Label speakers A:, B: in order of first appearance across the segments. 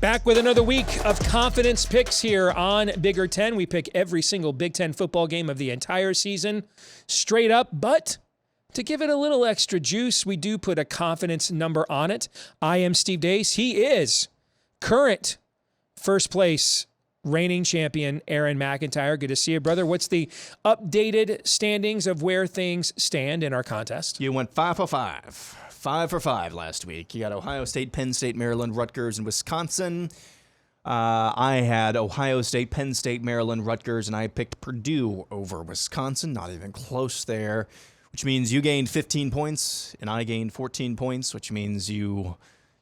A: Back with another week of confidence picks here on Bigger 10. We pick every single Big Ten football game of the entire season straight up, but to give it a little extra juice, we do put a confidence number on it. I am Steve Deace. He is current first place reigning champion Aaron McIntyre. Good to see you, brother. What's the updated standings of where things stand in our contest?
B: You went 5 for 5. 5 for 5 last week. You got Ohio State, Penn State, Maryland, Rutgers, and Wisconsin. I had Ohio State, Penn State, Maryland, Rutgers, and I picked Purdue over Wisconsin. Not even close there, which means you gained 15 points, and I gained 14 points, which means you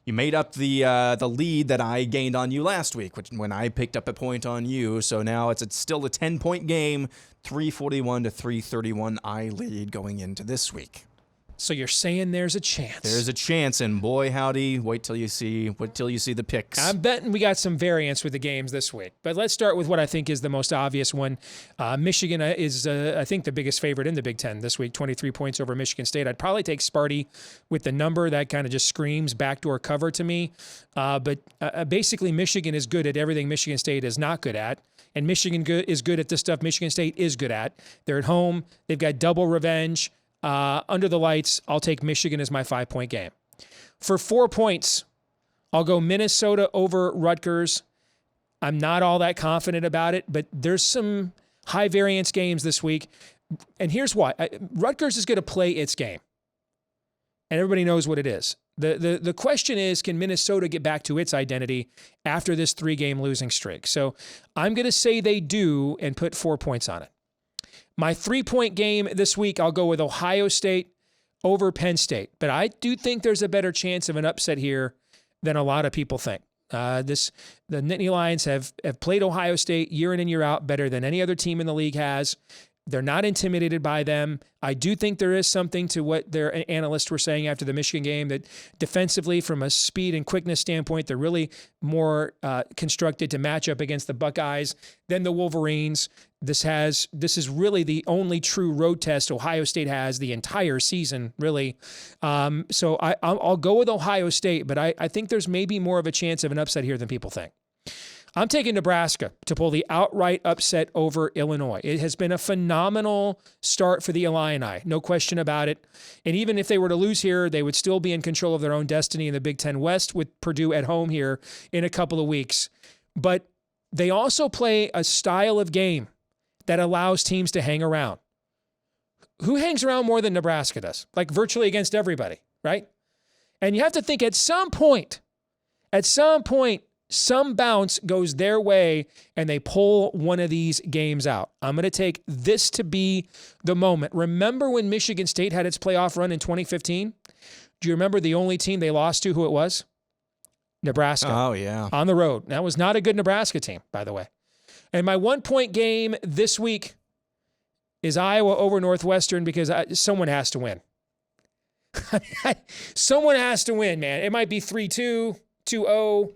B: made up the lead that I gained on you last week, when I picked up a point on you. So now it's still a 10-point game, 341 to 331. I lead going into this week.
A: So you're saying there's a chance.
B: There's a chance, and boy, howdy, wait till you see the picks.
A: I'm betting we got some variance with the games this week. But let's start with what I think is the most obvious one. Michigan is, I think, the biggest favorite in the Big Ten this week, 23 points over Michigan State. I'd probably take Sparty with the number. That kind of just screams backdoor cover to me. But basically, Michigan is good at everything Michigan State is not good at. And Michigan is good at the stuff Michigan State is good at. They're at home. They've got double revenge. Under the lights, I'll take Michigan as my 5-point game. For 4 points, I'll go Minnesota over Rutgers. I'm not all that confident about it, but there's some high variance games this week. And here's why. Rutgers is going to play its game. And everybody knows what it is. The question is, can Minnesota get back to its identity after this 3-game losing streak? So I'm going to say they do and put 4 points on it. My 3-point game this week, I'll go with Ohio State over Penn State. But I do think there's a better chance of an upset here than a lot of people think. The Nittany Lions have played Ohio State year in and year out better than any other team in the league has. They're not intimidated by them. I do think there is something to what their analysts were saying after the Michigan game, that defensively, from a speed and quickness standpoint, they're really more constructed to match up against the Buckeyes than the Wolverines. This is really the only true road test Ohio State has the entire season, really. So I'll go with Ohio State, but I think there's maybe more of a chance of an upset here than people think. I'm taking Nebraska to pull the outright upset over Illinois. It has been a phenomenal start for the Illini, no question about it. And even if they were to lose here, they would still be in control of their own destiny in the Big Ten West with Purdue at home here in a couple of weeks. But they also play a style of game that allows teams to hang around. Who hangs around more than Nebraska does? Like virtually against everybody, right? And you have to think at some point, some bounce goes their way and they pull one of these games out. I'm going to take this to be the moment. Remember when Michigan State had its playoff run in 2015? Do you remember the only team they lost to, who it was? Nebraska.
B: Oh, yeah.
A: On the road. That was not a good Nebraska team, by the way. And my 1-point game this week is Iowa over Northwestern because someone has to win. Someone has to win, man. It might be 3-2, 2-0.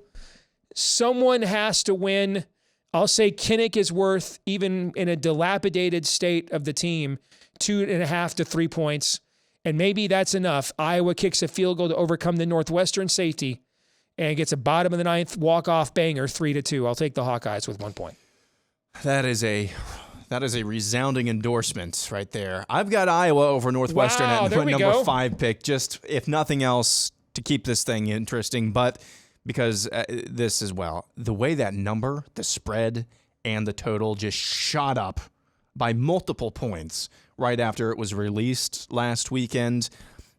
A: Someone has to win. I'll say Kinnick is worth, even in a dilapidated state of the team, 2.5 to 3 points. And maybe that's enough. Iowa kicks a field goal to overcome the Northwestern safety and gets a bottom of the ninth walk-off banger, 3-2. I'll take the Hawkeyes with 1 point.
B: That is a resounding endorsement right there. I've got Iowa over Northwestern at number 5 pick, just if nothing else to keep this thing interesting. But because this as well, the way that number, the spread, and the total just shot up by multiple points right after it was released last weekend.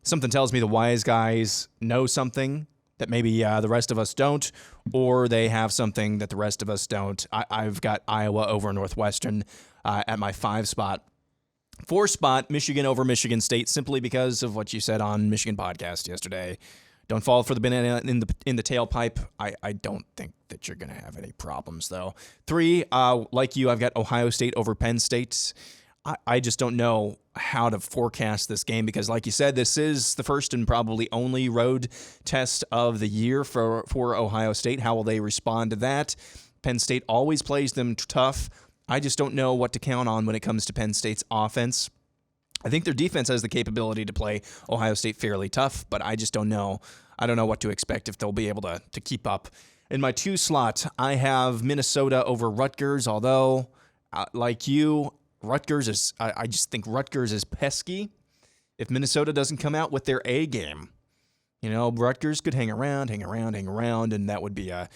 B: Something tells me the wise guys know something that maybe the rest of us don't, or they have something that the rest of us don't. I've got Iowa over Northwestern at my 5 spot. 4 spot, Michigan over Michigan State, simply because of what you said on Michigan podcast yesterday. Don't fall for the banana in the tailpipe. I don't think that you're going to have any problems, though. 3, like you, I've got Ohio State over Penn State. I just don't know how to forecast this game because, like you said, this is the first and probably only road test of the year for Ohio State. How will they respond to that? Penn State always plays them tough. I just don't know what to count on when it comes to Penn State's offense. I think their defense has the capability to play Ohio State fairly tough, but I just don't know. I don't know what to expect if they'll be able to keep up. In my 2 slot, I have Minnesota over Rutgers, although, like you, I just think Rutgers is pesky. If Minnesota doesn't come out with their A game, Rutgers could hang around, and that would be a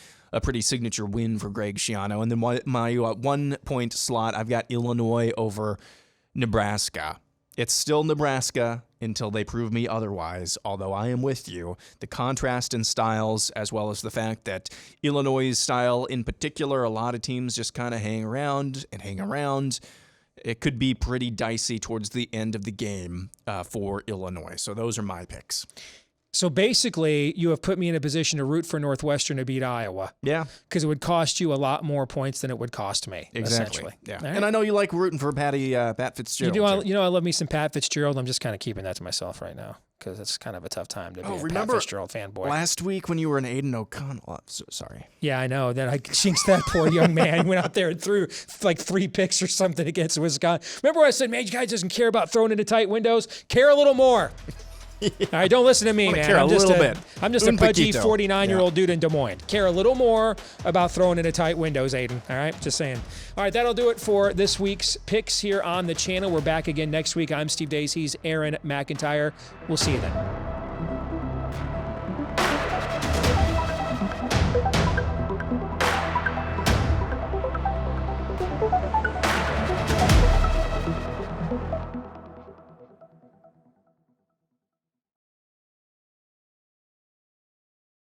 B: pretty signature win for Greg Schiano. And then my 1-point slot, I've got Illinois over Nebraska. It's still Nebraska until they prove me otherwise, although I am with you. The contrast in styles, as well as the fact that Illinois' style in particular, a lot of teams just kind of hang around. It could be pretty dicey towards the end of the game for Illinois. So those are my picks.
A: So basically, you have put me in a position to root for Northwestern to beat Iowa.
B: Yeah.
A: Because it would cost you a lot more points than it would cost me,
B: Exactly. Yeah.
A: Right.
B: And I know you like rooting for Pat Fitzgerald.
A: You do. I love me some Pat Fitzgerald. I'm just kind of keeping that to myself right now because it's kind of a tough time to be a Pat Fitzgerald fanboy.
B: Last week when you were an Aiden O'Connell. Sorry.
A: Yeah, I know. Then I jinxed that poor young man. He went out there and threw like 3 picks or something against Wisconsin. Remember when I said, man, you guys doesn't care about throwing into tight windows? Care a little more. Yeah. All right, don't listen to me, man. I'm just a pudgy 49-year-old dude in Des Moines. Care a little more about throwing into tight windows, Aiden. All right, just saying. All right, that'll do it for this week's picks here on the channel. We're back again next week. I'm Steve Days. He's Aaron McIntyre. We'll see you then.